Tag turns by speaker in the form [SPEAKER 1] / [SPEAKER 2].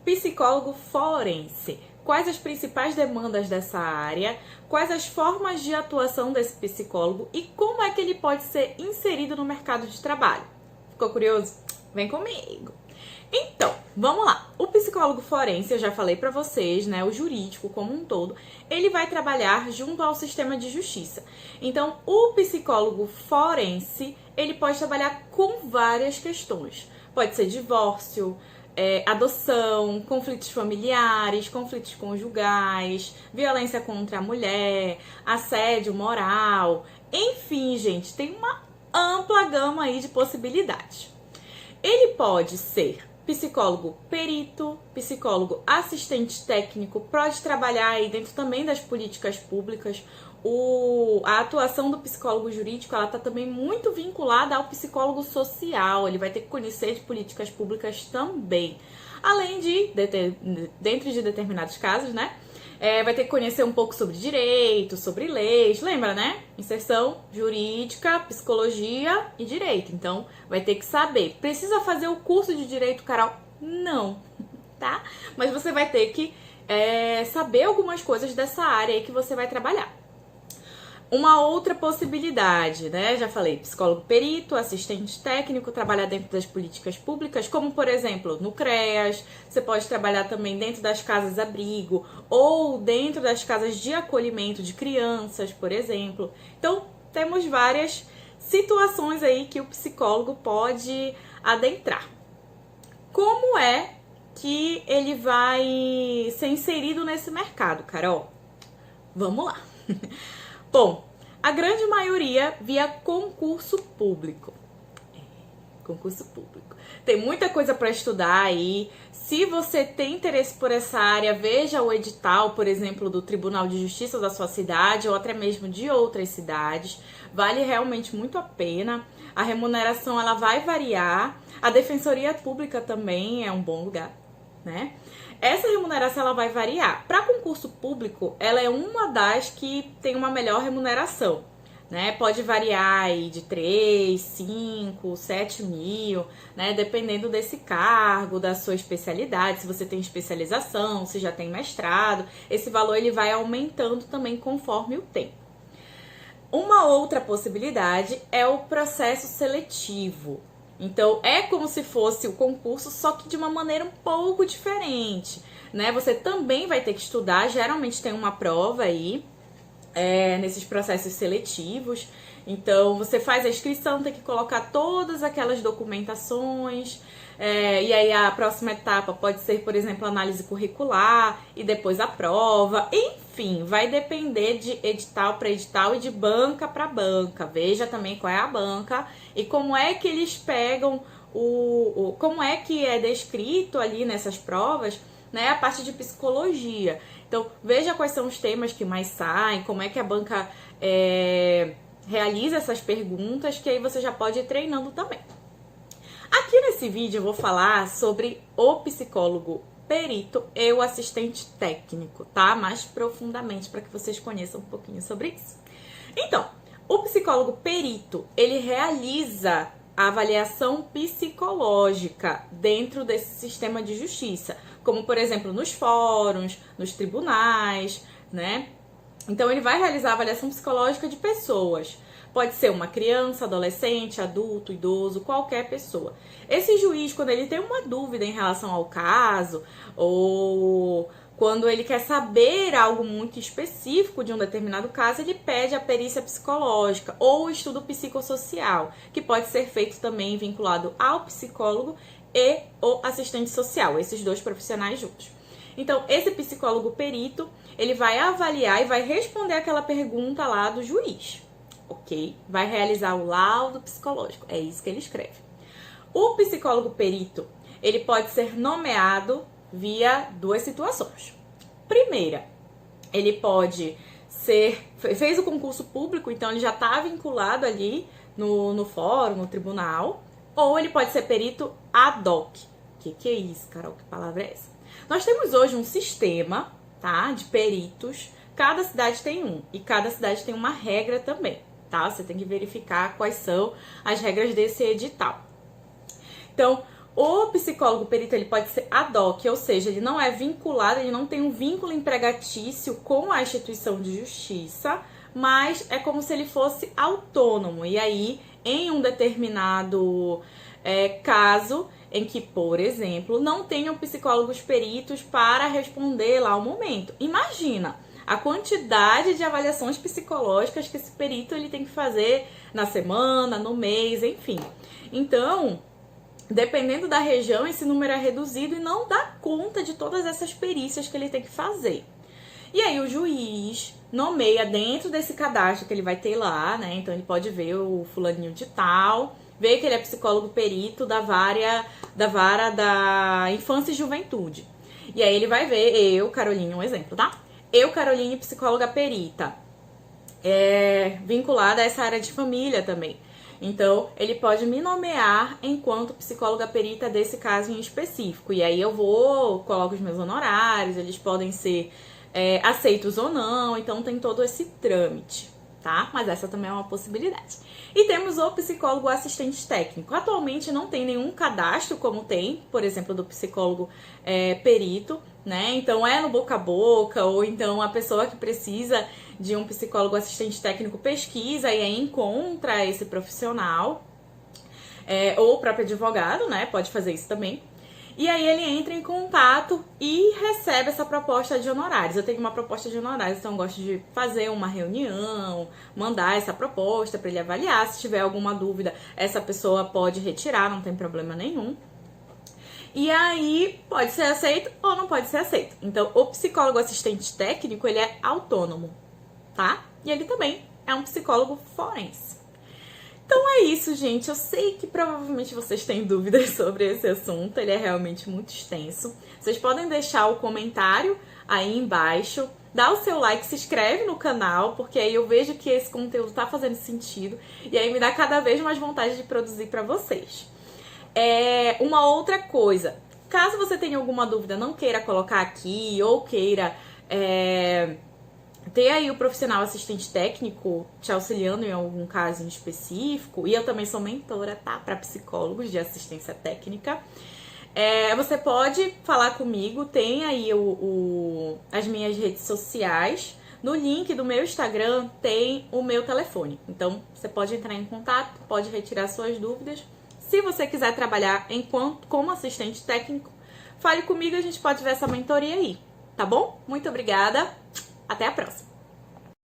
[SPEAKER 1] psicólogo forense. Quais as principais demandas dessa área? Quais as formas de atuação desse psicólogo e como é que ele pode ser inserido no mercado de trabalho? Ficou curioso? Vem comigo! Então, vamos lá. O psicólogo forense, eu já falei pra vocês, né, o jurídico como um todo, ele vai trabalhar junto ao sistema de justiça. Então, o psicólogo forense, ele pode trabalhar com várias questões. Pode ser divórcio, adoção, conflitos familiares, conflitos conjugais, violência contra a mulher, assédio moral, enfim, gente, tem uma ampla gama aí de possibilidades. Ele pode ser psicólogo perito, psicólogo assistente técnico, pode trabalhar aí dentro também das políticas públicas. A atuação do psicólogo jurídico, ela está também muito vinculada ao psicólogo social, ele vai ter que conhecer de políticas públicas também. Além de, dentro de determinados casos, né, vai ter que conhecer um pouco sobre direito, sobre leis, lembra, né? Inserção jurídica, psicologia e direito. Então, vai ter que saber. Precisa fazer o curso de direito, Carol? Não, tá? Mas você vai ter que saber algumas coisas dessa área aí que você vai trabalhar. Uma outra possibilidade, né? Já falei, psicólogo perito, assistente técnico, trabalhar dentro das políticas públicas, como por exemplo, no CREAS, você pode trabalhar também dentro das casas-abrigo ou dentro das casas de acolhimento de crianças, por exemplo. Então, temos várias situações aí que o psicólogo pode adentrar. Como é que ele vai ser inserido nesse mercado, Carol? Vamos lá! Bom, a grande maioria via concurso público. Concurso público. Tem muita coisa para estudar aí. Se você tem interesse por essa área, veja o edital, por exemplo, do Tribunal de Justiça da sua cidade ou até mesmo de outras cidades. Vale realmente muito a pena. A remuneração ela vai variar. A Defensoria Pública também é um bom lugar, né? Essa remuneração ela vai variar. Para concurso público, ela é uma das que tem uma melhor remuneração, né? Pode variar aí de 3, 5, 7 mil, né? Dependendo desse cargo, da sua especialidade, se você tem especialização, se já tem mestrado, esse valor ele vai aumentando também conforme o tempo. Uma outra possibilidade é o processo seletivo. Então, é como se fosse o concurso, só que de uma maneira um pouco diferente, né? Você também vai ter que estudar, geralmente tem uma prova aí, nesses processos seletivos. Então, você faz a inscrição, tem que colocar todas aquelas documentações, e aí a próxima etapa pode ser, por exemplo, análise curricular, e depois a prova, enfim, vai depender de edital para edital e de banca para banca. Veja também qual é a banca e como é que eles pegam como é que é descrito ali nessas provas, né, a parte de psicologia. Então, veja quais são os temas que mais saem, como é que a banca realiza essas perguntas, que aí você já pode ir treinando também. Aqui nesse vídeo eu vou falar sobre o psicólogo perito e o assistente técnico, tá? Mais profundamente, para que vocês conheçam um pouquinho sobre isso. Então, o psicólogo perito, ele realiza a avaliação psicológica dentro desse sistema de justiça, como, por exemplo, nos fóruns, nos tribunais, né? Então, ele vai realizar a avaliação psicológica de pessoas. Pode ser uma criança, adolescente, adulto, idoso, qualquer pessoa. Esse juiz, quando ele tem uma dúvida em relação ao caso, ou quando ele quer saber algo muito específico de um determinado caso, ele pede a perícia psicológica ou o estudo psicossocial, que pode ser feito também vinculado ao psicólogo e o assistente social, esses dois profissionais juntos. Então, esse psicólogo perito, ele vai avaliar e vai responder aquela pergunta lá do juiz. Ok? Vai realizar o laudo psicológico. É isso que ele escreve. O psicólogo perito, ele pode ser nomeado via duas situações. Primeira, ele pode fez o concurso público, então ele já está vinculado ali no fórum, no tribunal, ou ele pode ser perito ad hoc. O que é isso, Carol? Que palavra é essa? Nós temos hoje um sistema, tá, de peritos. Cada cidade tem um e cada cidade tem uma regra também, tá? Você tem que verificar quais são as regras desse edital. Então, O psicólogo perito, ele pode ser ad hoc, ou seja, ele não é vinculado, ele não tem um vínculo empregatício com a instituição de justiça, mas é como se ele fosse autônomo. E aí, em um determinado caso em que, por exemplo, não tenham psicólogos peritos para responder lá ao momento. Imagina a quantidade de avaliações psicológicas que esse perito ele tem que fazer na semana, no mês, enfim. Então, dependendo da região, esse número é reduzido e não dá conta de todas essas perícias que ele tem que fazer. E aí o juiz nomeia dentro desse cadastro que ele vai ter lá, né? Então ele pode ver o fulaninho de tal, ver que ele é psicólogo perito da vara da infância e juventude. E aí ele vai ver, eu, Caroline, um exemplo, tá? Eu, Caroline, psicóloga perita, vinculada a essa área de família também. Então, ele pode me nomear enquanto psicóloga perita desse caso em específico. E aí eu coloco os meus honorários, eles podem ser aceitos ou não, então tem todo esse trâmite, tá? Mas essa também é uma possibilidade. E temos o psicólogo assistente técnico. Atualmente não tem nenhum cadastro como tem, por exemplo, do psicólogo perito, né? Então é no boca a boca, ou então a pessoa que precisa de um psicólogo assistente técnico pesquisa e aí encontra esse profissional, ou o próprio advogado, né? Pode fazer isso também. E aí ele entra em contato e recebe essa proposta de honorários. Eu tenho uma proposta de honorários, então eu gosto de fazer uma reunião, mandar essa proposta para ele avaliar. Se tiver alguma dúvida, essa pessoa pode retirar, não tem problema nenhum. E aí pode ser aceito ou não pode ser aceito. Então o psicólogo assistente técnico, ele é autônomo, tá? E ele também é um psicólogo forense. Então é isso, gente. Eu sei que provavelmente vocês têm dúvidas sobre esse assunto. Ele é realmente muito extenso. Vocês podem deixar o comentário aí embaixo. Dá o seu like, se inscreve no canal, porque aí eu vejo que esse conteúdo tá fazendo sentido. E aí me dá cada vez mais vontade de produzir pra vocês. Uma outra coisa. Caso você tenha alguma dúvida, não queira colocar aqui ou queira... ter aí o profissional assistente técnico te auxiliando em algum caso em específico, e eu também sou mentora, tá? Para psicólogos de assistência técnica. Você pode falar comigo, tem aí as minhas redes sociais. No link do meu Instagram tem o meu telefone. Então, você pode entrar em contato, pode retirar suas dúvidas. Se você quiser trabalhar como assistente técnico, fale comigo, a gente pode ver essa mentoria aí, tá bom? Muito obrigada! Até a próxima!